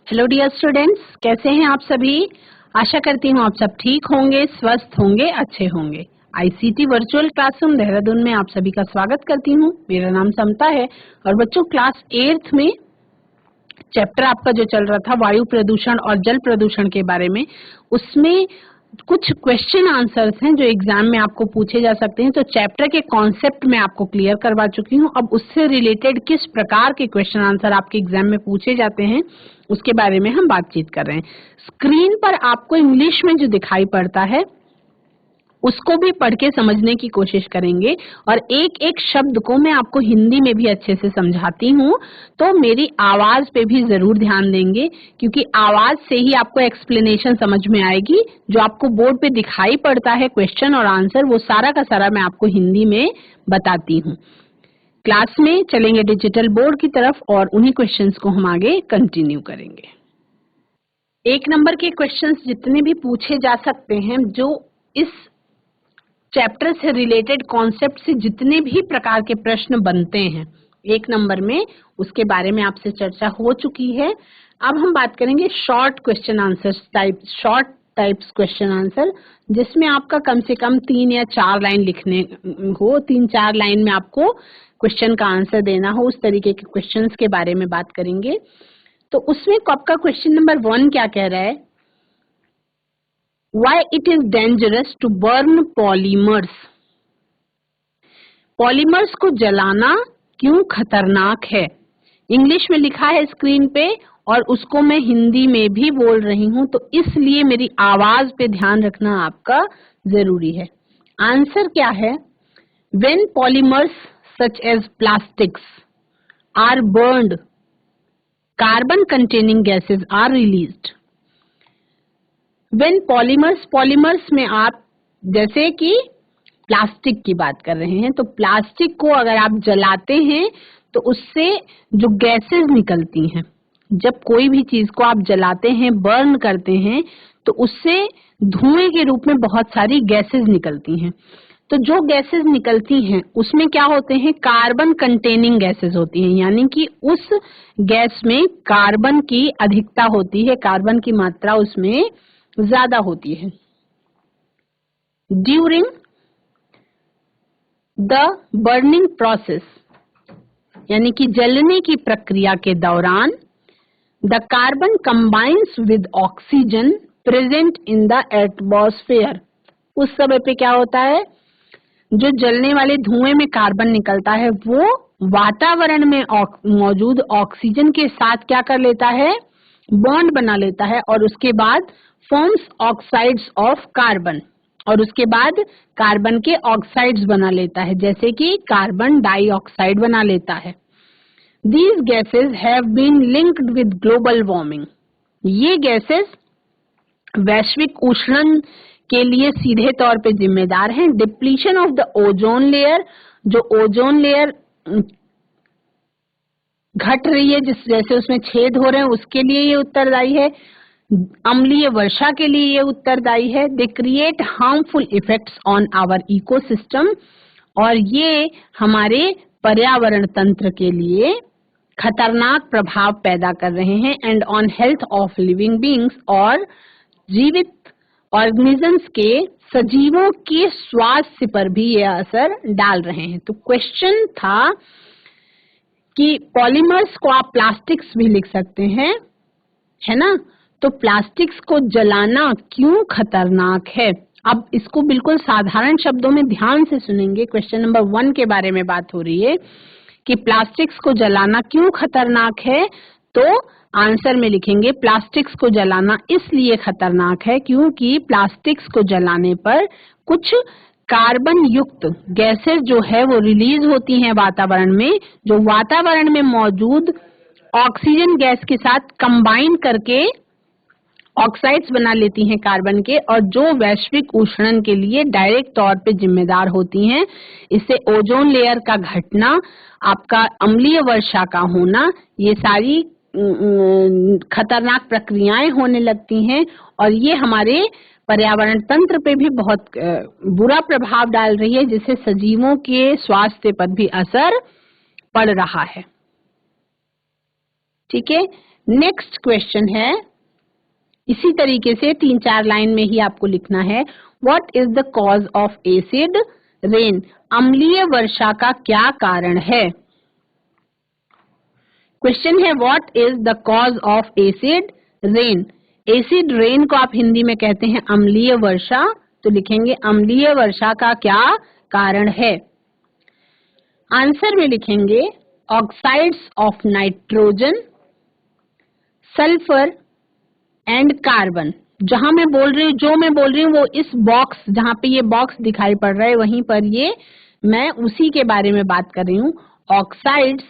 Hello dear students, कैसे हैं आप सभी। आशा करती हूँ आप सब ठीक होंगे, स्वस्थ होंगे, अच्छे होंगे। आईसीटी वर्चुअल क्लासरूम देहरादून में आप सभी का स्वागत करती हूँ। मेरा नाम समता है और बच्चों क्लास 8th में चैप्टर आपका जो चल रहा था वायु प्रदूषण और जल प्रदूषण के बारे में, उसमें कुछ क्वेश्चन आंसर्स हैं जो एग्जाम में आपको पूछे जा सकते हैं। तो चैप्टर के कॉन्सेप्ट में आपको क्लियर करवा चुकी हूँ। अब उससे रिलेटेड किस प्रकार के क्वेश्चन आंसर आपके एग्जाम में पूछे जाते हैं उसके बारे में हम बातचीत कर रहे हैं। स्क्रीन पर आपको इंग्लिश में जो दिखाई पड़ता है उसको भी पढ़ के समझने की कोशिश करेंगे और एक एक शब्द को मैं आपको हिंदी में भी अच्छे से समझाती हूँ, तो मेरी आवाज पे भी जरूर ध्यान देंगे क्योंकि आवाज से ही आपको एक्सप्लेनेशन समझ में आएगी। जो आपको बोर्ड पे दिखाई पड़ता है क्वेश्चन और आंसर, वो सारा का सारा मैं आपको हिंदी में बताती हूँ। क्लास में चलेंगे डिजिटल बोर्ड की तरफ और उन्हीं क्वेश्चंस को हम आगे कंटिन्यू करेंगे। 1 नंबर के क्वेश्चंस जितने भी पूछे जा सकते हैं, जो इस चैप्टर से रिलेटेड कॉन्सेप्ट से जितने भी प्रकार के प्रश्न बनते हैं 1 नंबर में, उसके बारे में आपसे चर्चा हो चुकी है। अब हम बात करेंगे short question answer type, short types question answer, जिसमें आपका कम से कम 3 या 4 लाइन लिखने हो, 3-4 लाइन में आपको क्वेश्चन का आंसर देना हो, उस तरीके के क्वेश्चंस के बारे में बात करेंगे। तो उसमें आपका क्वेश्चन नंबर 1 क्या कह रहा है? Why it is dangerous to burn polymers? Polymers को जलाना क्यों खतरनाक है? इंग्लिश में लिखा है स्क्रीन पे और उसको मैं हिंदी में भी बोल रही हूँ, तो इसलिए मेरी आवाज पे ध्यान रखना आपका जरूरी है। आंसर क्या है? When polymers such as plastics are burned, carbon containing gases are released. When polymers में आप जैसे कि प्लास्टिक की बात कर रहे हैं, तो प्लास्टिक को अगर आप जलाते हैं तो उससे जो गैसेस निकलती हैं, जब कोई भी चीज को आप जलाते हैं, बर्न करते हैं, तो उससे धुएं के रूप में बहुत सारी गैसेस निकलती हैं। तो जो गैसेस निकलती हैं उसमें क्या होते हैं? कार्बन कंटेनिंग गैसेस होती हैं, यानी कि उस गैस में कार्बन की अधिकता होती है, कार्बन की मात्रा उसमें ज्यादा होती है। ड्यूरिंग द बर्निंग प्रोसेस, यानी कि जलने की प्रक्रिया के दौरान, the carbon combines with oxygen present in the atmosphere. उस समय पे क्या होता है? जो जलने वाले धुएं में कार्बन निकलता है वो वातावरण में मौजूद ऑक्सीजन के साथ क्या कर लेता है? बॉन्ड बना लेता है और उसके बाद फॉर्म्स ऑक्साइड्स ऑफ कार्बन, और उसके बाद कार्बन के ऑक्साइड्स बना लेता है, जैसे कि कार्बन डाइऑक्साइड बना लेता है। These gases have been linked with global warming. ये गैसेस वैश्विक उष्णन के लिए सीधे तौर पे जिम्मेदार हैं। Depletion of the ozone layer, जो ओजोन लेयर घट रही है, जिस जैसे उसमें छेद हो रहे हैं, उसके लिए ये उत्तरदायी है। अम्लीय वर्षा के लिए ये उत्तरदायी है। They create harmful effects on our ecosystem, और ये हमारे पर्यावरण तंत्र के लिए खतरनाक प्रभाव पैदा कर रहे हैं। And on health of living beings, और जीवित ऑर्गेनिजम्स के, सजीवों के स्वास्थ्य पर भी ये असर डाल रहे हैं। तो क्वेश्चन था कि पॉलीमर्स को आप प्लास्टिक्स भी लिख सकते हैं, है ना? तो प्लास्टिक्स को जलाना क्यों खतरनाक है? अब इसको बिल्कुल साधारण शब्दों में ध्यान से सुनेंगे। क्वेश्चन नंबर 1 के बारे में बात हो रही है कि प्लास्टिक्स को जलाना क्यों खतरनाक है, तो आंसर में लिखेंगे प्लास्टिक्स को जलाना इसलिए खतरनाक है क्योंकि प्लास्टिक्स को जलाने पर कुछ कार्बन युक्त गैसेस जो है वो रिलीज होती हैं वातावरण में, जो वातावरण में मौजूद ऑक्सीजन गैस के साथ कंबाइन करके ऑक्साइड्स बना लेती हैं कार्बन के, और जो वैश्विक उष्णन के लिए डायरेक्ट तौर पे जिम्मेदार होती हैं। इससे ओजोन लेयर का घटना, आपका अम्लीय वर्षा का होना, ये सारी खतरनाक प्रक्रियाएं होने लगती हैं और ये हमारे पर्यावरण तंत्र पे भी बहुत बुरा प्रभाव डाल रही है, जिससे सजीवों के स्वास्थ्य पर भी असर पड़ रहा है। ठीक है, नेक्स्ट क्वेश्चन है, इसी तरीके से 3-4 लाइन में ही आपको लिखना है, what is the cause of acid rain? अम्लीय वर्षा का क्या कारण है? क्वेश्चन है what is the cause of acid rain? Acid rain को आप हिंदी में कहते हैं अम्लीय वर्षा, तो लिखेंगे अम्लीय वर्षा का क्या कारण है। आंसर में लिखेंगे oxides of nitrogen, sulphur and carbon. जहां मैं बोल रही हूँ, जो मैं बोल रही हूँ वो इस बॉक्स, जहां पे ये बॉक्स दिखाई पड़ रहा है वहीं पर ये मैं उसी के बारे में बात कर रही हूँ। Oxides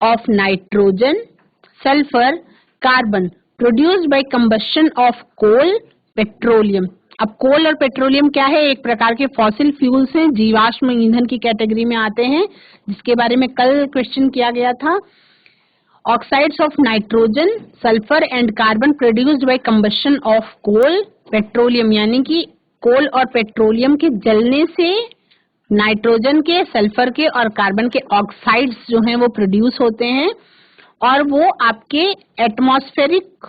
of nitrogen, sulphur, carbon produced by combustion of coal, petroleum. अब कोल और पेट्रोलियम क्या है? एक प्रकार के फॉसिल फ्यूल्स हैं, जीवाश्म ईंधन की कैटेगरी में आते हैं, जिसके बारे में कल क्वेश्चन किया गया था। Oxides of nitrogen, sulphur and carbon produced by combustion of coal, petroleum, यानी कि कोल और पेट्रोलियम के जलने से नाइट्रोजन के, सल्फर के और कार्बन के ऑक्साइड्स जो हैं वो प्रोड्यूस होते हैं और वो आपके एटमॉस्फेरिक,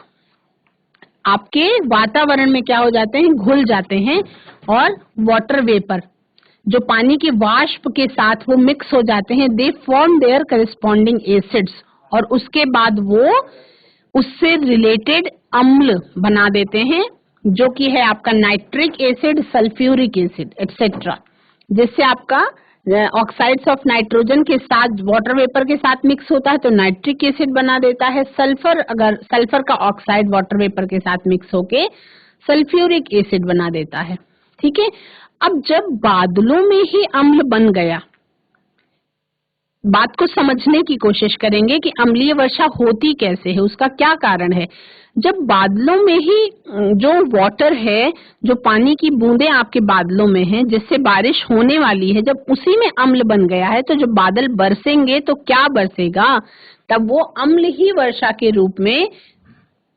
आपके वातावरण में क्या हो जाते हैं? घुल जाते हैं और वाटर वेपर, जो पानी के वाष्प के साथ वो मिक्स हो जाते हैं, they form their corresponding acids, और उसके बाद वो उससे रिलेटेड अम्ल बना देते हैं, जो कि है आपका nitric acid, sulphuric acid etcetera, जिससे आपका ऑक्साइड्स ऑफ नाइट्रोजन के साथ वाटर वेपर के साथ मिक्स होता है तो नाइट्रिक एसिड बना देता है। सल्फर, अगर सल्फर का ऑक्साइड वाटर वेपर के साथ मिक्स होके सल्फ्यूरिक एसिड बना देता है। ठीक है, अब जब बादलों में ही अम्ल बन गया, बात को समझने की कोशिश करेंगे कि अम्लीय वर्षा होती कैसे है, उसका क्या कारण है। जब बादलों में ही जो वाटर है, जो पानी की बूंदें आपके बादलों में हैं, जिससे बारिश होने वाली है, जब उसी में अम्ल बन गया है, तो जब बादल बरसेंगे तो क्या बरसेगा? तब वो अम्ल ही वर्षा के रूप में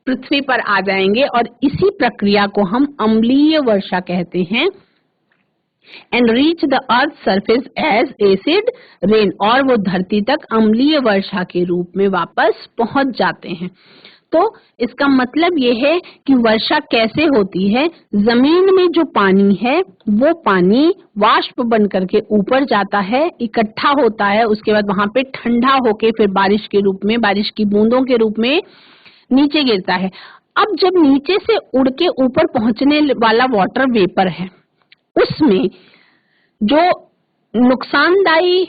पृथ्वी पर आ जाएंगे और इसी प्रक्रिया को हम अम्लीय वर्षा कहते हैं। And reach the earth surface as acid rain, और वो धरती तक अम्लीय वर्षा के रूप में वापस पहुंच जाते हैं। तो इसका मतलब ये है कि वर्षा कैसे होती है? जमीन में जो पानी है वो पानी वाष्प बन करके ऊपर जाता है, इकट्ठा होता है, उसके बाद वहां पे ठंडा होके फिर बारिश के रूप में, बारिश की बूंदों के रूप में नीचे गिरता है। अब जब नीचे से उड़ के ऊपर पहुंचने वाला वाटर वेपर है, उसमें जो नुकसानदायी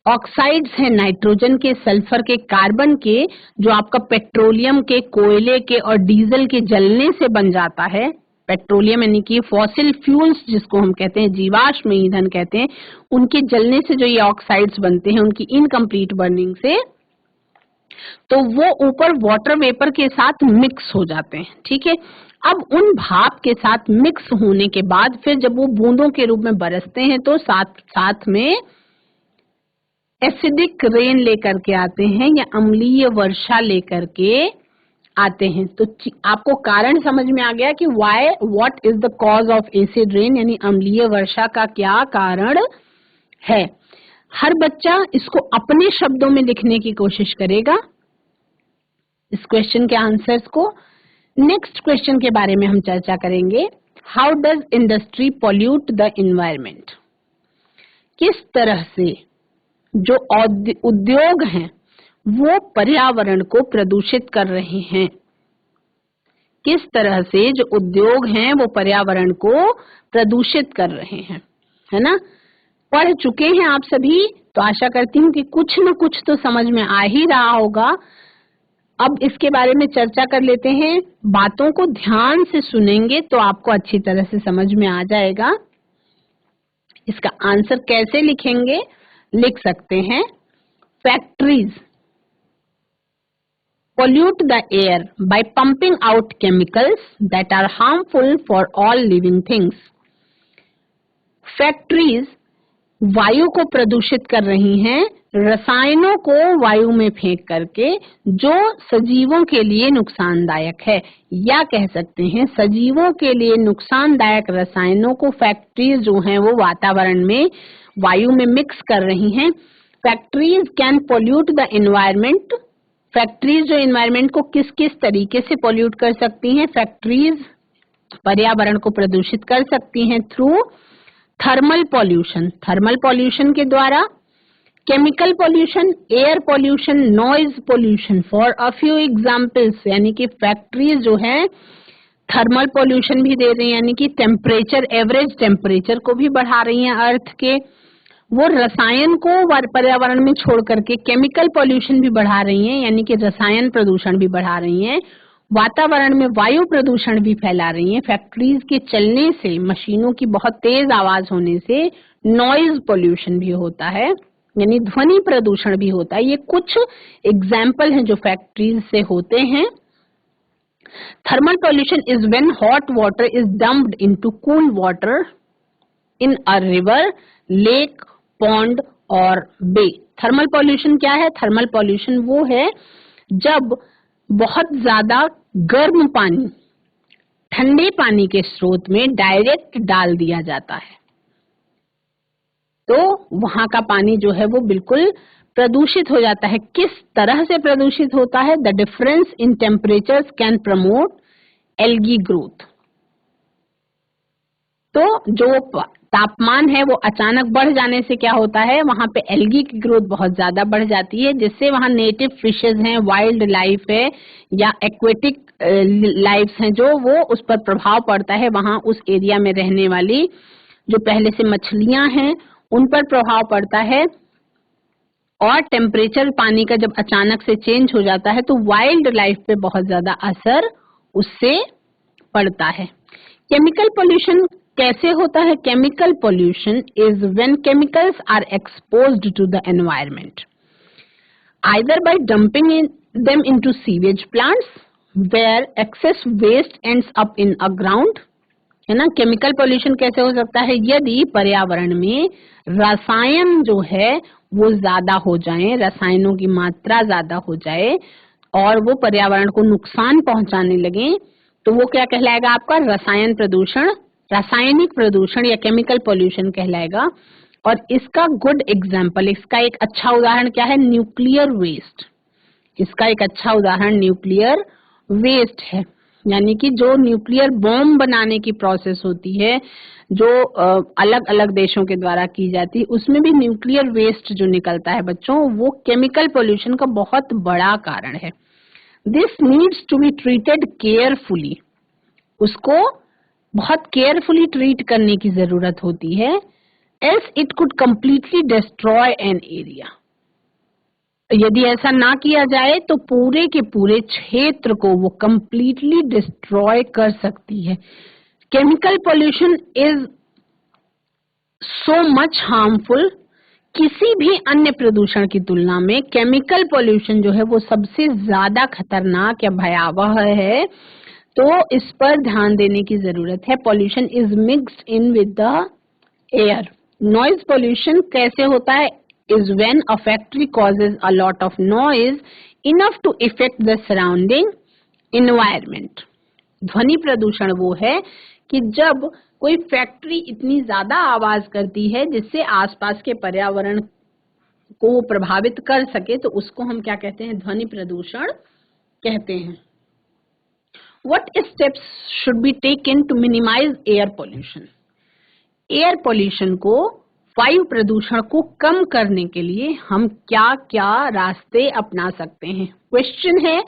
ऑक्साइड्स हैं नाइट्रोजन के, सल्फर के, कार्बन के, जो आपका पेट्रोलियम के, कोयले के और डीजल के जलने से बन जाता है, पेट्रोलियम यानी कि फॉसिल फ्यूल्स जिसको हम कहते हैं, जीवाश्म ईंधन कहते हैं, उनके जलने से जो ये ऑक्साइड्स बनते हैं, उनकी इनकम्प्लीट बर्निंग से, तो वो ऊपर वाटर वेपर के साथ मिक्स हो जाते हैं। ठीक है, अब उन भाप के साथ मिक्स होने के बाद फिर जब वो बूंदों के रूप में बरसते हैं तो साथ साथ में एसिडिक रेन लेकर के आते हैं या अम्लीय वर्षा लेकर के आते हैं। तो आपको कारण समझ में आ गया कि what is the cause of acid rain, यानी अम्लीय वर्षा का क्या कारण है। हर बच्चा इसको अपने शब्दों में लिखने की कोशिश करेगा, इस क्वेश्चन के आंसर्स को। नेक्स्ट क्वेश्चन के बारे में हम चर्चा करेंगे, how does industry pollute the environment? किस तरह से जो उद्योग हैं वो पर्यावरण को प्रदूषित कर रहे हैं? किस तरह से जो उद्योग हैं वो पर्यावरण को प्रदूषित कर रहे हैं, है ना? पढ़ चुके हैं आप सभी, तो आशा करती हूँ कि कुछ न कुछ तो समझ में आ ही रहा होगा। अब इसके बारे में चर्चा कर लेते हैं। बातों को ध्यान से सुनेंगे तो आपको अच्छी तरह से समझ में आ जाएगा। इसका आंसर कैसे लिखेंगे? लिख सकते हैं, factories pollute the air by pumping out chemicals that are harmful for all living things. Factories वायु को प्रदूषित कर रही हैं रसायनों को वायु में फेंक करके, जो सजीवों के लिए नुकसानदायक है, या कह सकते हैं सजीवों के लिए नुकसानदायक रसायनों को फैक्ट्रीज जो हैं वो वातावरण में, वायु में मिक्स कर रही हैं। Factories can pollute the environment factories जो इन्वायरमेंट को किस किस तरीके से पोल्यूट कर सकती हैं? फैक्ट्रीज पर्यावरण को प्रदूषित कर सकती हैं through thermal pollution, thermal pollution के द्वारा, chemical pollution, air pollution, noise pollution. For a few examples, यानी कि फैक्ट्रीज जो है थर्मल पॉल्यूशन भी दे रही हैं, यानी कि टेम्परेचर, एवरेज टेम्परेचर को भी बढ़ा रही हैं अर्थ के। वो रसायन को पर्यावरण में छोड़ करके केमिकल पॉल्यूशन भी बढ़ा रही हैं, यानी कि रसायन प्रदूषण भी बढ़ा रही हैं। वातावरण में वायु प्रदूषण भी फैला रही हैं। फैक्ट्रीज के चलने से, मशीनों की बहुत तेज आवाज होने से नॉइज पॉल्यूशन भी होता है, यानी ध्वनि प्रदूषण भी होता है। ये कुछ एग्जाम्पल हैं जो फैक्ट्रीज से होते हैं। Thermal pollution is when hot water is dumped into cool water in a river, lake, pond और bay. थर्मल पॉल्यूशन क्या है? थर्मल पॉल्यूशन वो है जब बहुत ज्यादा गर्म पानी ठंडे पानी के स्रोत में डायरेक्ट डाल दिया जाता है, तो वहां का पानी जो है वो बिल्कुल प्रदूषित हो जाता है। किस तरह से प्रदूषित होता है? The difference in temperatures can promote algae growth. तो जो तापमान है वो अचानक बढ़ जाने से क्या होता है? वहां पे एल्गी की ग्रोथ बहुत ज्यादा बढ़ जाती है, जिससे वहां नेटिव फिशेज हैं, वाइल्ड लाइफ है या एक्वेटिक लाइफ हैं, जो वो उस पर प्रभाव पड़ता है। वहां उस एरिया में रहने वाली जो पहले से मछलियां हैं उन पर प्रभाव पड़ता है। और टेम्परेचर पानी का जब अचानक से चेंज हो जाता है तो वाइल्ड लाइफ पे बहुत ज्यादा असर उससे पड़ता है। केमिकल पोल्यूशन कैसे होता है? Chemical pollution is when chemicals are exposed to the environment either by dumping them into sewage plants where excess waste ends up in a ground, है ना। केमिकल पोल्यूशन कैसे हो सकता है? यदि पर्यावरण में रसायन जो है वो ज्यादा हो जाए, रसायनों की मात्रा ज्यादा हो जाए और वो पर्यावरण को नुकसान पहुंचाने लगे, तो वो क्या कहलाएगा? आपका रसायन प्रदूषण, रासायनिक प्रदूषण या केमिकल पोल्यूशन कहलाएगा। और इसका गुड एग्जाम्पल, इसका एक अच्छा उदाहरण क्या है? Nuclear waste. इसका एक अच्छा उदाहरण न्यूक्लियर वेस्ट है, यानी कि जो न्यूक्लियर बॉम्ब बनाने की प्रोसेस होती है, जो अलग अलग देशों के द्वारा की जाती है, उसमें भी न्यूक्लियर वेस्ट जो निकलता है बच्चों, वो केमिकल पोल्यूशन का बहुत बड़ा कारण है। This needs to be treated carefully. उसको बहुत केयरफुली ट्रीट करने की जरूरत होती है, else it could completely destroy an area. यदि ऐसा ना किया जाए तो पूरे के पूरे क्षेत्र को वो कंप्लीटली डिस्ट्रॉय कर सकती है। Chemical pollution is so much harmful. किसी भी अन्य प्रदूषण की तुलना में केमिकल पोल्यूशन जो है वो सबसे ज्यादा खतरनाक या भयावह है, तो इस पर ध्यान देने की जरूरत है। Pollution is mixed in with the air. Noise pollution कैसे होता है? is when a factory causes a lot of noise enough to affect the surrounding environment. ध्वनि प्रदूषण वो है कि जब कोई फैक्ट्री इतनी ज्यादा आवाज करती है जिससे आसपास के पर्यावरण को वो प्रभावित कर सके, तो उसको हम क्या कहते हैं? ध्वनि प्रदूषण कहते हैं। What steps should be taken to minimize air pollution? Air pollution को, वायु प्रदूषण को कम करने के लिए हम क्या क्या रास्ते अपना सकते हैं? क्वेश्चन है,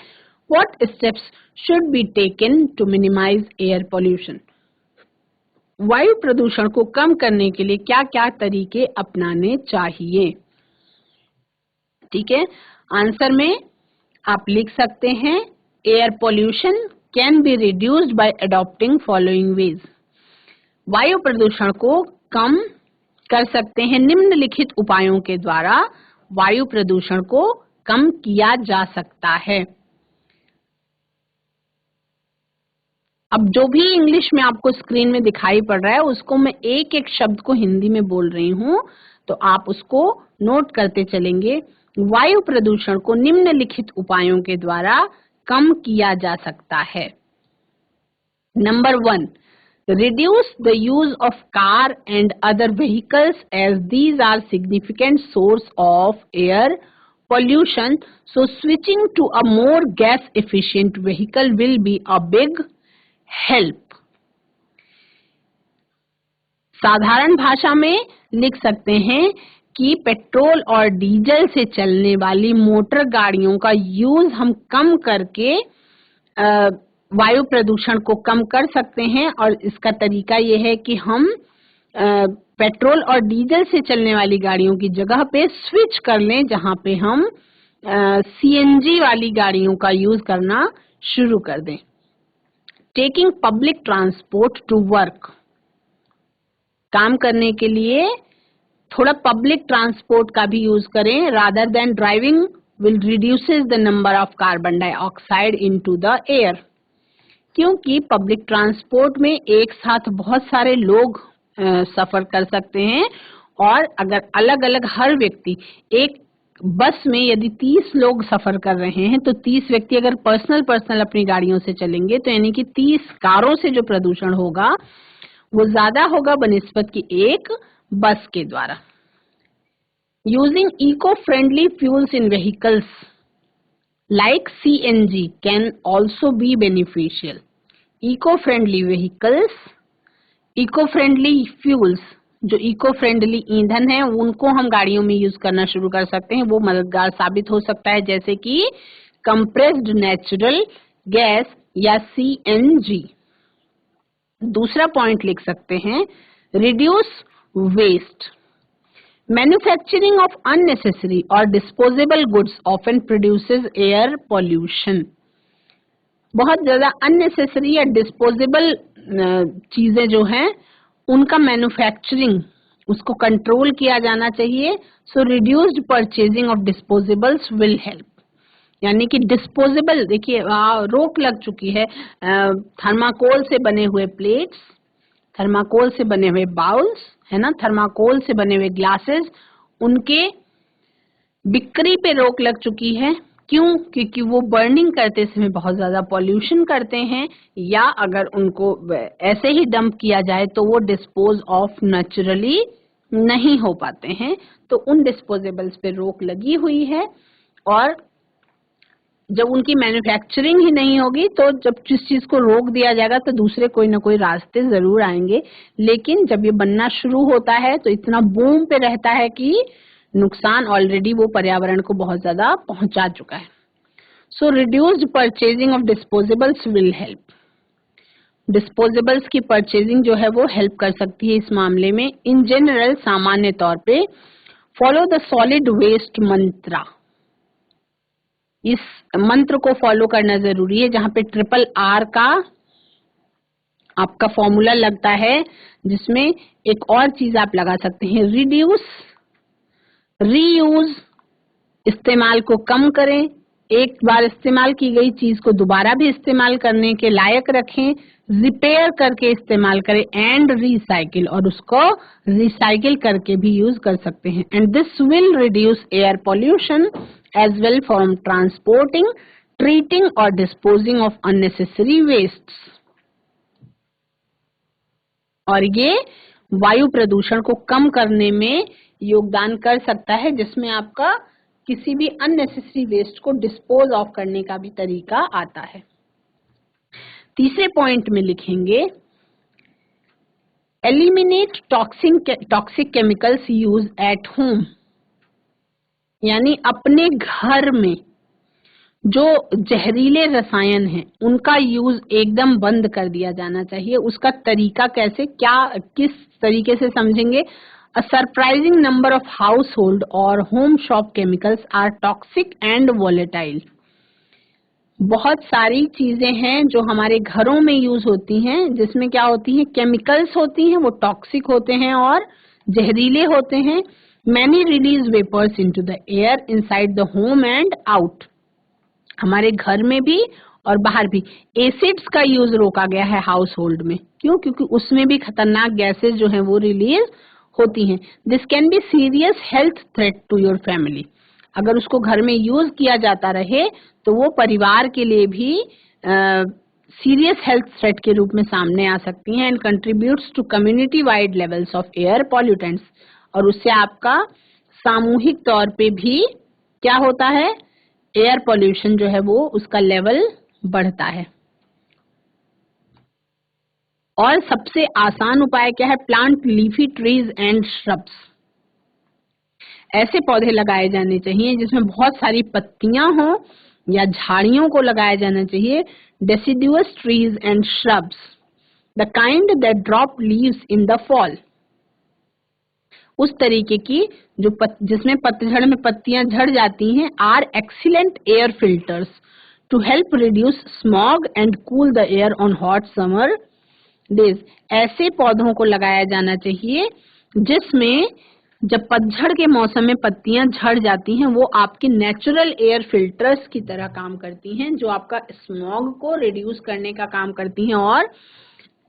what steps should be taken to minimise air pollution? वायु प्रदूषण को कम करने के लिए क्या क्या तरीके अपनाने चाहिए? ठीक है, आंसर में आप लिख सकते हैं, air pollution can be reduced by adopting following veg. वायु प्रदूषण को कम कर सकते हैं निम्नलिखित उपायों के द्वारा। वायु प्रदूषण को कम किया जा सकता है। अब जो भी इंग्लिश में आपको स्क्रीन में दिखाई पड़ रहा है उसको मैं एक एक शब्द को हिंदी में बोल रही हूं, तो आप उसको नोट करते चलेंगे। वायु प्रदूषण को निम्नलिखित उपायों के द्वारा कम किया जा सकता है। Number 1, reduce the use of car and other vehicles as these are significant source of air pollution, so switching to a more gas efficient vehicle will be a big help. साधारण भाषा में लिख सकते हैं कि पेट्रोल और diesel से चलने वाली मोटर गाड़ियों का यूज हम कम करके वायु प्रदूषण को कम कर सकते हैं, और इसका तरीका ये है कि हम पेट्रोल और डीजल से चलने वाली गाड़ियों की जगह पे स्विच कर लें, जहां पे हम सीएनजी वाली गाड़ियों का यूज करना शुरू कर दें। Taking public transport to work, काम करने के लिए थोड़ा पब्लिक ट्रांसपोर्ट का भी यूज करें। Rather than driving will reduces the number of carbon dioxide into the air, क्योंकि पब्लिक ट्रांसपोर्ट में एक साथ बहुत सारे लोग सफर कर सकते हैं, और अगर अलग अलग हर व्यक्ति एक बस में यदि 30 लोग सफर कर रहे हैं तो 30 व्यक्ति अगर पर्सनल अपनी गाड़ियों से चलेंगे तो यानी कि 30 कारों से जो प्रदूषण होगा वो ज्यादा होगा बनिस्बत की एक बस के द्वारा। Using eco friendly fuels in vehicles like CNG can also be beneficial. Eco friendly vehicles, eco friendly fuels, जो इको फ्रेंडली ईंधन है उनको हम गाड़ियों में यूज करना शुरू कर सकते हैं, वो मददगार साबित हो सकता है, जैसे कि कंप्रेस्ड नेचुरल गैस या सीएनजी। दूसरा पॉइंट लिख सकते हैं, reduce waste. Manufacturing of unnecessary और disposable goods often produces air pollution. बहुत ज्यादा अननेसेसरी या डिस्पोजेबल चीजें जो हैं उनका मैन्युफैक्चरिंग उसको कंट्रोल किया जाना चाहिए। So reduced purchasing of disposables will help. यानी कि डिस्पोजेबल, देखिए रोक लग चुकी है। थर्माकोल से बने हुए प्लेट्स, थर्माकोल से बने हुए बाउल्स, है ना, थर्माकोल से बने हुए ग्लासेस, उनके बिक्री पे रोक लग चुकी है। क्यों? क्योंकि वो बर्निंग करते समय बहुत ज्यादा पॉल्यूशन करते हैं, या अगर उनको ऐसे ही डंप किया जाए तो वो डिस्पोज ऑफ नेचुरली नहीं हो पाते हैं। तो उन डिस्पोजेबल्स पे रोक लगी हुई है, और जब उनकी मैन्युफैक्चरिंग ही नहीं होगी तो जब जिस चीज को रोक दिया जाएगा तो दूसरे कोई ना कोई रास्ते जरूर आएंगे। लेकिन जब ये बनना शुरू होता है तो इतना बूम पे रहता है कि नुकसान ऑलरेडी वो पर्यावरण को बहुत ज्यादा पहुंचा चुका है। So reduced purchasing of disposables will help. Disposables की परचेजिंग जो है वो हेल्प कर सकती है इस मामले में। इन जनरल, सामान्य तौर पे फॉलो द सॉलिड वेस्ट मंत्रा, इस मंत्र को फॉलो करना जरूरी है, जहां पे RRR का आपका फॉर्मूला लगता है, जिसमें एक और चीज आप लगा सकते हैं, रिड्यूस, रीयूज, इस्तेमाल को कम करें, एक बार इस्तेमाल की गई चीज को दोबारा भी इस्तेमाल करने के लायक रखें, रिपेयर करके इस्तेमाल करें, एंड रिसाइकिल, और उसको रिसाइकिल करके भी यूज कर सकते हैं। And this will reduce air pollution as well from transporting, treating और डिस्पोजिंग ऑफ अननेसेसरी वेस्ट। और ये वायु प्रदूषण को कम करने में योगदान कर सकता है, जिसमें आपका किसी भी अननेसेसरी वेस्ट को डिस्पोज ऑफ करने का भी तरीका आता है। तीसरे पॉइंट में लिखेंगे, eliminate toxic chemicals use at home. यानी अपने घर में जो जहरीले रसायन हैं उनका यूज एकदम बंद कर दिया जाना चाहिए। उसका तरीका कैसे, किस तरीके से समझेंगे? A surprising number of household or home shop chemicals are toxic and volatile. बहुत सारी चीजें हैं जो हमारे घरों में यूज होती हैं, जिसमें क्या होती हैं, केमिकल्स होती हैं, वो टॉक्सिक होते हैं और जहरीले होते हैं। Many release vapors into the air inside the home and out. हमारे घर में भी और बाहर भी एसिड्स का यूज रोका गया है हाउस होल्ड में। क्यों? क्योंकि उसमें भी खतरनाक गैसेस जो हैं वो रिलीज होती हैं। This can be serious health threat to your family. अगर उसको घर में यूज किया जाता रहे तो वो परिवार के लिए भी सीरियस हेल्थ थ्रेट के रूप में सामने आ सकती हैं। And contributes to community wide levels of air pollutants, और उससे आपका सामूहिक तौर पे भी क्या होता है, एयर पॉल्यूशन जो है वो उसका लेवल बढ़ता है। और सबसे आसान उपाय क्या है, plant leafy trees and shrubs. ऐसे पौधे लगाए जाने चाहिए जिसमें बहुत सारी पत्तियां हों, या झाड़ियों को लगाया जाना चाहिए, deciduous trees and shrubs, the kind that drop leaves in the fall। उस तरीके की जिसमें पतझड़ में पत्तियां झड़ जाती हैं, are excellent air filters to help reduce smog and cool the air on hot summer days। ऐसे पौधों को लगाया जाना चाहिए जिसमें जब पतझड़ के मौसम में पत्तियां झड़ जाती हैं, वो आपकी नेचुरल एयर फिल्टर्स की तरह काम करती हैं, जो आपका स्मॉग को रिड्यूस करने का काम करती हैं और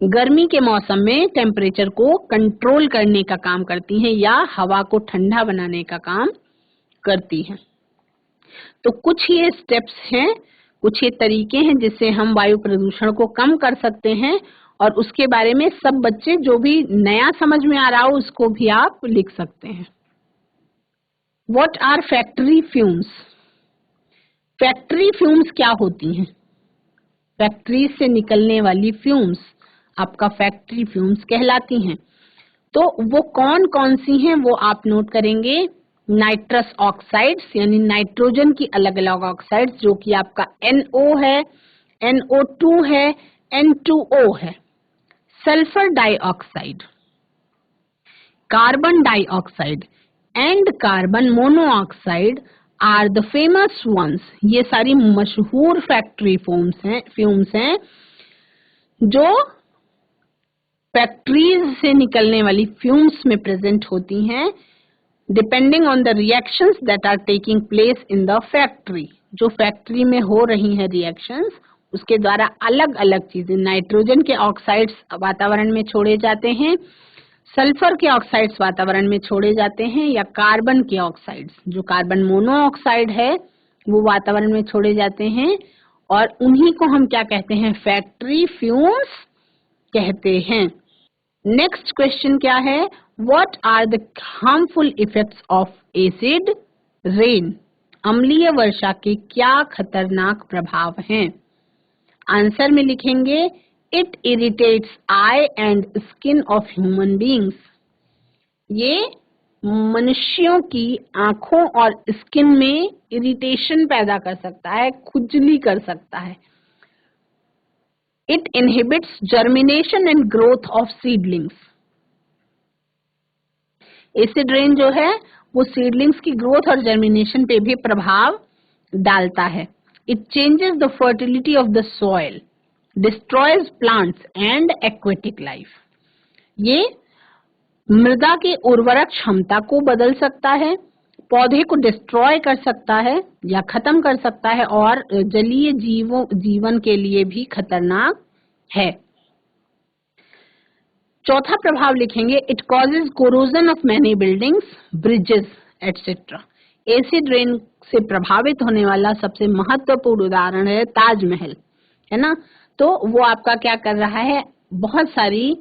गर्मी के मौसम में टेम्परेचर को कंट्रोल करने का काम करती हैं या हवा को ठंडा बनाने का काम करती हैं। तो कुछ ये स्टेप्स हैं, कुछ ये तरीके हैं जिससे हम वायु प्रदूषण को कम कर सकते हैं, और उसके बारे में सब बच्चे जो भी नया समझ में आ रहा हो उसको भी आप लिख सकते हैं। What are factory fumes? Factory fumes क्या होती हैं? फैक्ट्री से निकलने वाली फ्यूम्स आपका फैक्ट्री फ्यूम्स कहलाती हैं। तो वो कौन कौन सी हैं वो आप नोट करेंगे। नाइट्रस ऑक्साइड्स यानी नाइट्रोजन की अलग अलग ऑक्साइड्स, जो कि आपका NO है, NO2 है, N2O है। Sulphur dioxide, carbon dioxide and carbon monoxide are the famous ones. ये सारी मशहूर फैक्ट्री फ्यूम्स हैं जो फैक्ट्रीज से निकलने वाली फ्यूम्स में प्रेजेंट होती हैं, depending on the reactions that are taking place in the factory. जो फैक्ट्री में हो रही हैं रिएक्शंस, उसके द्वारा अलग अलग चीजें, नाइट्रोजन के ऑक्साइड्स वातावरण में छोड़े जाते हैं, सल्फर के ऑक्साइड्स वातावरण में छोड़े जाते हैं, या कार्बन के ऑक्साइड्स, जो कार्बन मोनोऑक्साइड है, वो वातावरण में छोड़े जाते हैं, और उन्हीं को हम क्या कहते हैं, फैक्ट्री फ्यूम्स कहते हैं। नेक्स्ट क्वेश्चन क्या है, what are the harmful effects of acid rain. अम्लीय वर्षा के क्या खतरनाक प्रभाव हैं। आंसर में लिखेंगे, it irritates I and skin of human beings. ये मनुष्यों की आंखों और स्किन में इरिटेशन पैदा कर सकता है, खुजली कर सकता है। It inhibits germination and growth of seedlings. Acid rain जो है वो सीडलिंग्स की ग्रोथ और जर्मिनेशन पे भी प्रभाव डालता है। It changes the fertility of the soil, destroys plants and aquatic life. ये मृदा की उर्वरक क्षमता को बदल सकता है, पौधे को डिस्ट्रॉय कर सकता है या खत्म कर सकता है, और जलीय जीवन के लिए भी खतरनाक है। चौथा प्रभाव लिखेंगे, it causes corrosion of many buildings, bridges etcetera. Acid rain से प्रभावित होने वाला सबसे महत्वपूर्ण उदाहरण है ताजमहल, है ना। तो वो आपका क्या कर रहा है, बहुत सारी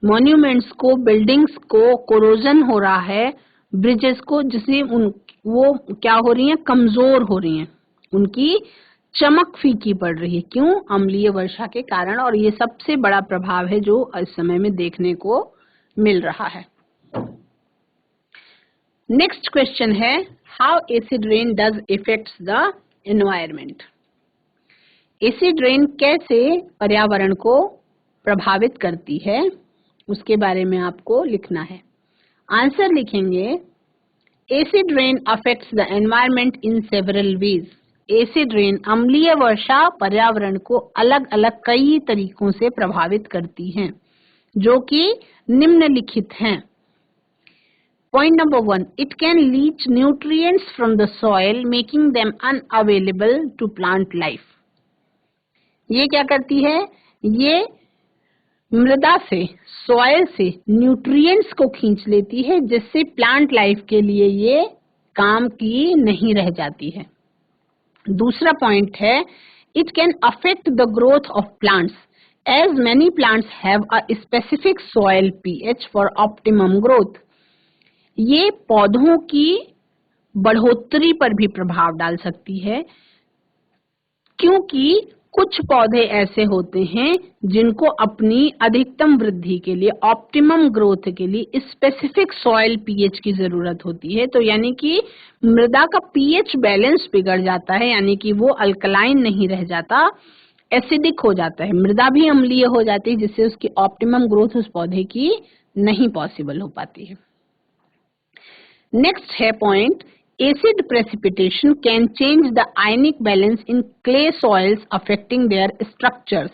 मॉन्यूमेंट्स को, बिल्डिंग्स को कोरोजन हो रहा है, ब्रिजेस को, जिससे वो क्या हो रही हैं, कमजोर हो रही हैं, उनकी चमक फीकी पड़ रही है। क्यों? अम्लीय वर्षा के कारण। और ये सबसे बड़ा प्रभाव है जो इस समय में देखने को मिल रहा है। नेक्स्ट क्वेश्चन है, how acid rain does effects the environment. Acid rain कैसे पर्यावरण को प्रभावित करती है, उसके बारे में आपको लिखना है। आंसर लिखेंगे, acid rain affects the environment in several ways. Acid rain, अम्लीय वर्षा, पर्यावरण को अलग अलग कई तरीकों से प्रभावित करती हैं, जो कि निम्नलिखित हैं। Point number 1, it can leach nutrients from the soil making them unavailable to plant life. ये क्या करती है, ये मृदा से, सॉइल से न्यूट्रिएंट्स को खींच लेती है, जिससे प्लांट लाइफ के लिए ये काम की नहीं रह जाती है। दूसरा पॉइंट है, it can affect the growth of plants as many plants have a specific soil pH for optimum growth. ये पौधों की बढ़ोतरी पर भी प्रभाव डाल सकती है, क्योंकि कुछ पौधे ऐसे होते हैं जिनको अपनी अधिकतम वृद्धि के लिए, ऑप्टिमम ग्रोथ के लिए स्पेसिफिक सॉइल पीएच की जरूरत होती है। तो यानी कि मृदा का पीएच बैलेंस बिगड़ जाता है, यानी कि वो अल्कलाइन नहीं रह जाता, एसिडिक हो जाता है, मृदा भी अम्लीय हो जाती है, जिससे उसकी ऑप्टिमम ग्रोथ उस पौधे की नहीं पॉसिबल हो पाती है। नेक्स्ट है point, acid precipitation can change the ionic balance in clay soils affecting their structures.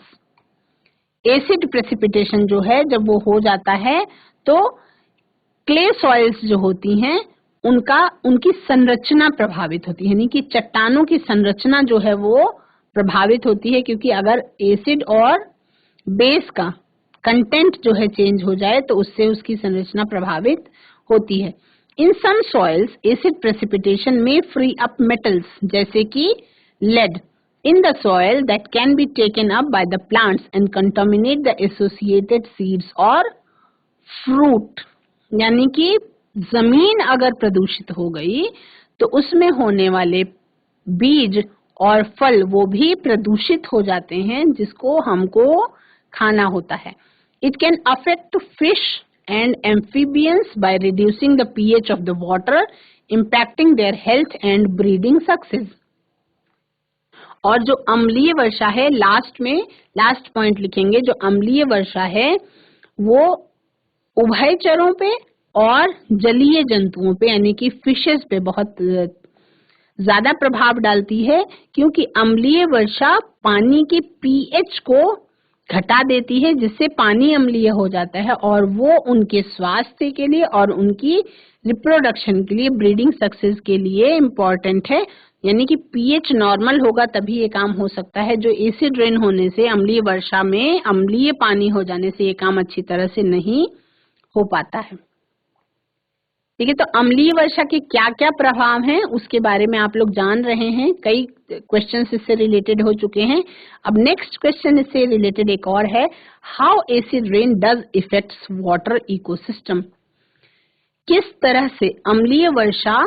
Acid precipitation जो है जब वो हो जाता है तो क्ले सॉइल्स जो होती हैं उनकी संरचना प्रभावित होती है, यानी कि चट्टानों की संरचना जो है वो प्रभावित होती है, क्योंकि अगर एसिड और बेस का कंटेंट जो है चेंज हो जाए तो उससे उसकी संरचना प्रभावित होती है। In some soils, acid precipitation may free up metals, जैसे कि lead, in the soil that can be taken up by the plants and contaminate the associated seeds or fruit. यानी कि जमीन अगर प्रदूषित हो गई तो उसमें होने वाले बीज और फल वो भी प्रदूषित हो जाते हैं, जिसको हमको खाना होता है। It can affect fish and amphibians by reducing the pH of the water, impacting their health and breeding success. और जो अम्लीय वर्षा है, लास्ट पॉइंट लिखेंगे, जो अम्लीय वर्षा है वो उभयचरों पे और जलीय जंतुओं पे, यानी कि फिशेस पे बहुत ज्यादा प्रभाव डालती है, क्योंकि अम्लीय वर्षा पानी के पीएच को घटा देती है, जिससे पानी अम्लीय हो जाता है और वो उनके स्वास्थ्य के लिए और उनकी रिप्रोडक्शन के लिए, ब्रीडिंग सक्सेस के लिए इम्पोर्टेंट है। यानी कि पीएच नॉर्मल होगा तभी ये काम हो सकता है। जो एसिड रेन होने से, अम्लीय वर्षा में अम्लीय पानी हो जाने से ये काम अच्छी तरह से नहीं हो पाता है। ठीक है, तो अम्लीय वर्षा के क्या क्या प्रभाव हैं उसके बारे में आप लोग जान रहे हैं, कई क्वेश्चंस इससे रिलेटेड हो चुके हैं। अब नेक्स्ट क्वेश्चन इससे रिलेटेड एक और है, how acid rain does effects water ecosystem. किस तरह से अम्लीय वर्षा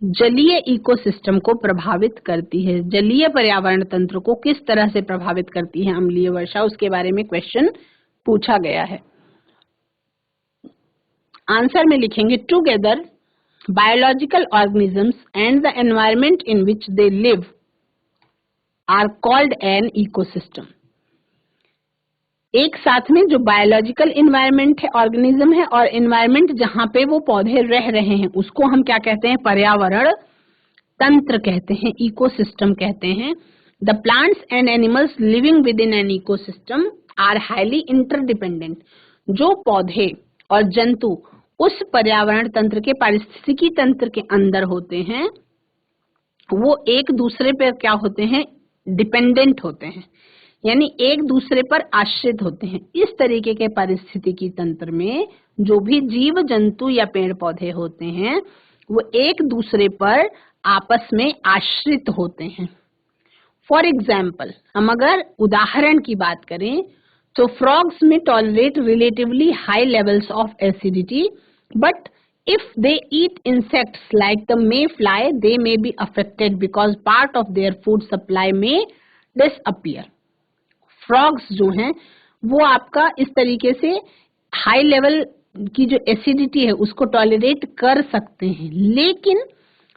जलीय इकोसिस्टम को प्रभावित करती है, जलीय पर्यावरण तंत्र को किस तरह से प्रभावित करती है अम्लीय वर्षा, उसके बारे में क्वेश्चन पूछा गया है। आंसर में लिखेंगे, together biological organisms and the environment in which they live are called an ecosystem. एक साथ में जो बायोलॉजिकल इन्वायरमेंट है, ऑर्गेनिज्म है, और इन्वायरमेंट जहां पे वो पौधे रह रहे हैं उसको हम क्या कहते हैं, पर्यावरण तंत्र कहते हैं, इकोसिस्टम कहते हैं। The plants and animals living within an ecosystem are highly interdependent. जो पौधे और जंतु उस पर्यावरण तंत्र के, पारिस्थितिकी तंत्र के अंदर होते हैं, वो एक दूसरे पर क्या होते हैं, डिपेंडेंट होते हैं, यानी एक दूसरे पर आश्रित होते हैं। इस तरीके के पारिस्थितिकी तंत्र में जो भी जीव जंतु या पेड़ पौधे होते हैं वो एक दूसरे पर आपस में आश्रित होते हैं। फॉर एग्जाम्पल, हम अगर उदाहरण की बात करें तो फ्रॉग्स में tolerate relatively high levels of acidity, but if they eat insects like the mayfly, they may be affected because part of their food supply may disappear. Frogs जो हैं वो आपका इस तरीके से हाई लेवल की जो एसिडिटी है उसको टॉलरेट कर सकते हैं, लेकिन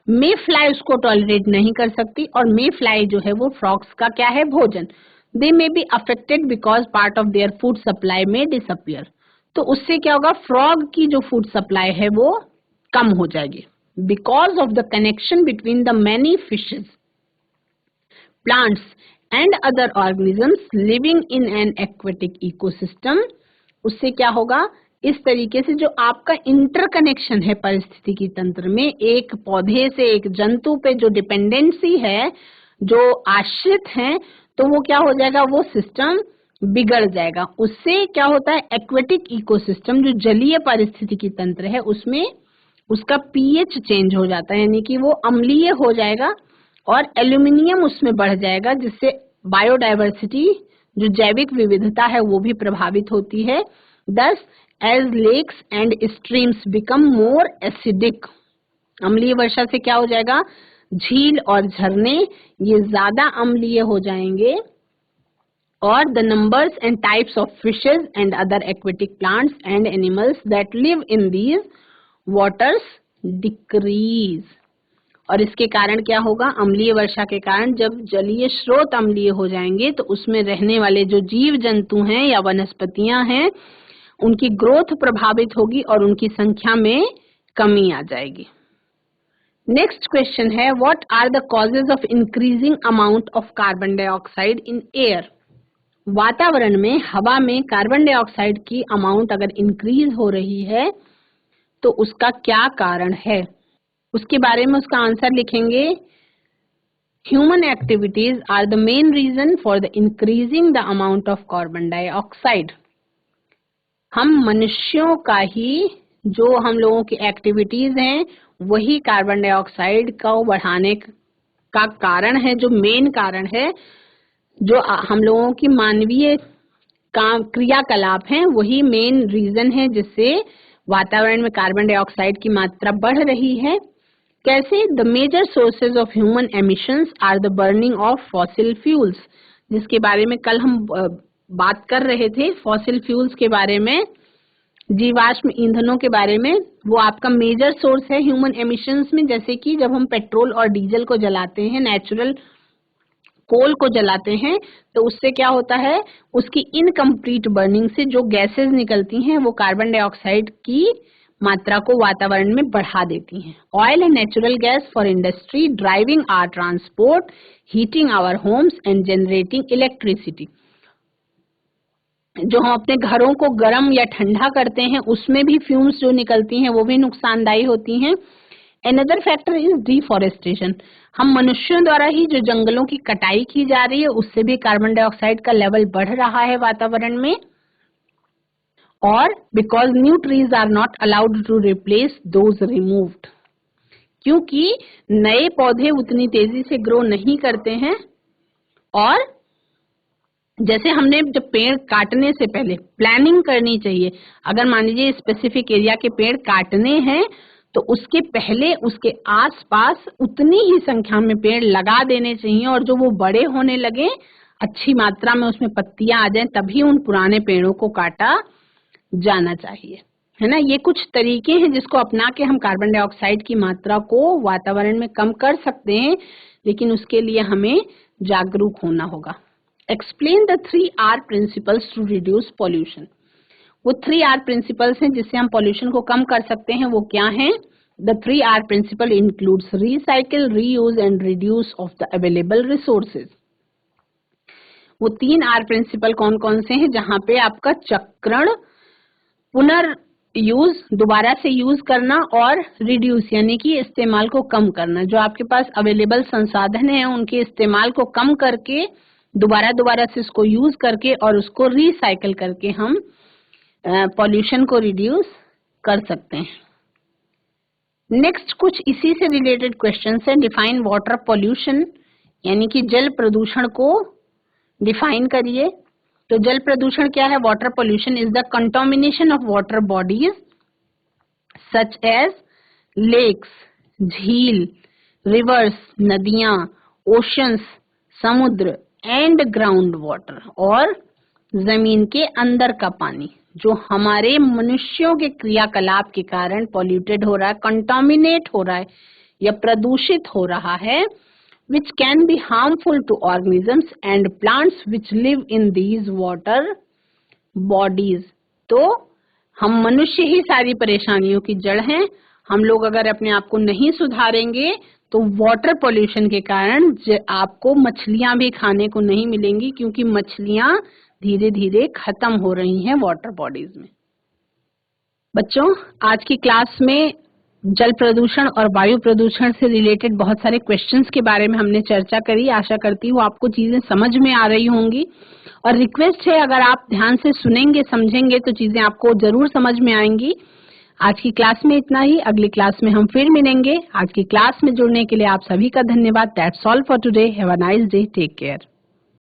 मे फ्लाई उसको टॉलरेट नहीं कर सकती, और मे फ्लाई जो है वो फ्रॉग्स का क्या है, भोजन। They may be affected because part of their food supply में डिसअपियर। तो उससे क्या होगा, फ्रॉग की जो फूड सप्लाई है वो कम हो जाएगी, because of the connection between the many fishes, plants and other organisms living in an aquatic ecosystem. उससे क्या होगा, इस तरीके से जो आपका इंटरकनेक्शन है पारिस्थितिकी तंत्र में, एक पौधे से एक जंतु पे जो डिपेंडेंसी है, जो आश्रित हैं, तो वो क्या हो जाएगा, वो सिस्टम बिगड़ जाएगा। उससे क्या होता है, एक्वेटिक इकोसिस्टम जो जलीय पारिस्थितिकी तंत्र है उसमें उसका पीएच चेंज हो जाता है, यानी कि वो अम्लीय हो जाएगा और एल्यूमिनियम उसमें बढ़ जाएगा, जिससे बायोडायवर्सिटी जो जैविक विविधता है वो भी प्रभावित होती है। Thus, as lakes and streams become more acidic, अम्लीय वर्षा से क्या हो जाएगा, झील और झरने ये ज्यादा अम्लीय हो जाएंगे और the numbers and types of fishes and other aquatic plants and animals that live in these waters decrease। और इसके कारण क्या होगा, अम्लीय वर्षा के कारण जब जलीय स्रोत अम्लीय हो जाएंगे तो उसमें रहने वाले जो जीव जंतु हैं या वनस्पतियां हैं उनकी ग्रोथ प्रभावित होगी और उनकी संख्या में कमी आ जाएगी। नेक्स्ट क्वेश्चन है, what are the causes of increasing amount of carbon dioxide in air. वातावरण में, हवा में कार्बन डाइऑक्साइड की अमाउंट अगर इंक्रीज हो रही है तो उसका क्या कारण है, उसके बारे में उसका आंसर लिखेंगे। Human activities are the main reason for the increasing the amount of carbon dioxide. हम मनुष्यों का ही, जो हम लोगों की एक्टिविटीज हैं वही कार्बन डाइऑक्साइड को बढ़ाने का कारण है, जो मेन कारण है। जो हम लोगों की मानवीय क्रियाकलाप हैं वही मेन रीजन है जिससे वातावरण में कार्बन डाइऑक्साइड की मात्रा बढ़ रही है। कैसे? The major sources of human emissions are the burning of fossil fuels, जिसके बारे में कल हम बात कर रहे थे, फॉसिल फ्यूल्स के बारे में, जीवाश्म ईंधनों के बारे में। वो आपका मेजर सोर्स है ह्यूमन एमिशंस में। जैसे कि जब हम पेट्रोल और डीजल को जलाते हैं, नेचुरल कोल को जलाते हैं, तो उससे क्या होता है, उसकी इनकम्प्लीट बर्निंग से जो गैसेस निकलती हैं वो कार्बन डाइऑक्साइड की मात्रा को वातावरण में बढ़ा देती हैं। Oil and natural gas for industry driving our transport, heating our homes and generating electricity. जो हम अपने घरों को गर्म या ठंडा करते हैं उसमें भी फ्यूम्स जो निकलती हैं वो भी नुकसानदायी होती हैं। Another factor is deforestation। हम मनुष्यों द्वारा ही जो जंगलों की कटाई की जा रही है उससे भी कार्बन डाइऑक्साइड का लेवल बढ़ रहा है वातावरण में। और because new trees are not allowed to replace those removed, क्योंकि नए पौधे उतनी तेजी से ग्रो नहीं करते हैं। और जैसे हमने जब पेड़ काटने से पहले प्लानिंग करनी चाहिए, अगर मान लीजिए स्पेसिफिक एरिया के पेड़ काटने हैं तो उसके पहले उसके आसपास उतनी ही संख्या में पेड़ लगा देने चाहिए, और जो वो बड़े होने लगे, अच्छी मात्रा में उसमें पत्तियां आ जाएं, तभी उन पुराने पेड़ों को काटा जाना चाहिए, है ना। ये कुछ तरीके हैं जिसको अपना के हम कार्बन डाइऑक्साइड की मात्रा को वातावरण में कम कर सकते हैं, लेकिन उसके लिए हमें जागरूक होना होगा। Explain the 3R principles to reduce pollution. वो 3R प्रिंसिपल्स हैं जिससे हम पॉल्यूशन को कम कर सकते हैं। वो क्या हैं? The 3R principle includes recycle, reuse and reduce of the available resources. वो 3R प्रिंसिपल कौन कौन से हैं? जहां पे आपका चक्रण, पुनर्यूज, दोबारा से यूज करना, और रिड्यूस यानी कि इस्तेमाल को कम करना। जो आपके पास अवेलेबल संसाधन है उनके इस्तेमाल को कम करके दोबारा से उसको यूज करके और उसको रिसाइकिल करके हम पॉल्यूशन को रिड्यूस कर सकते हैं। नेक्स्ट कुछ इसी से रिलेटेड क्वेश्चन है। डिफाइन वाटर पॉल्यूशन, यानी कि जल प्रदूषण को डिफाइन करिए। तो जल प्रदूषण क्या है? Water pollution is the contamination of water bodies such as lakes, झील, रिवर्स, नदियां, ओशंस, समुद्र, एंड ग्राउंड वाटर, और जमीन के अंदर का पानी, जो हमारे मनुष्यों के क्रियाकलाप के कारण पॉल्यूटेड हो रहा है, कंटामिनेट हो रहा है या प्रदूषित हो रहा है, which can be harmful to organisms and plants which live in these water bodies। तो हम मनुष्य ही सारी परेशानियों की जड़ हैं। हम लोग अगर अपने आप को नहीं सुधारेंगे तो वाटर पॉल्यूशन के कारण आपको मछलियां भी खाने को नहीं मिलेंगी, क्योंकि मछलियां धीरे धीरे खत्म हो रही हैं वाटर बॉडीज में। बच्चों, आज की क्लास में जल प्रदूषण और वायु प्रदूषण से रिलेटेड बहुत सारे क्वेश्चंस के बारे में हमने चर्चा करी। आशा करती हूँ आपको चीजें समझ में आ रही होंगी, और रिक्वेस्ट है अगर आप ध्यान से सुनेंगे, समझेंगे तो चीजें आपको जरूर समझ में आएंगी। आज की क्लास में इतना ही। अगली क्लास में हम फिर मिलेंगे। आज की क्लास में जुड़ने के लिए आप सभी का धन्यवाद। That's all for today. Have a nice day. Take care.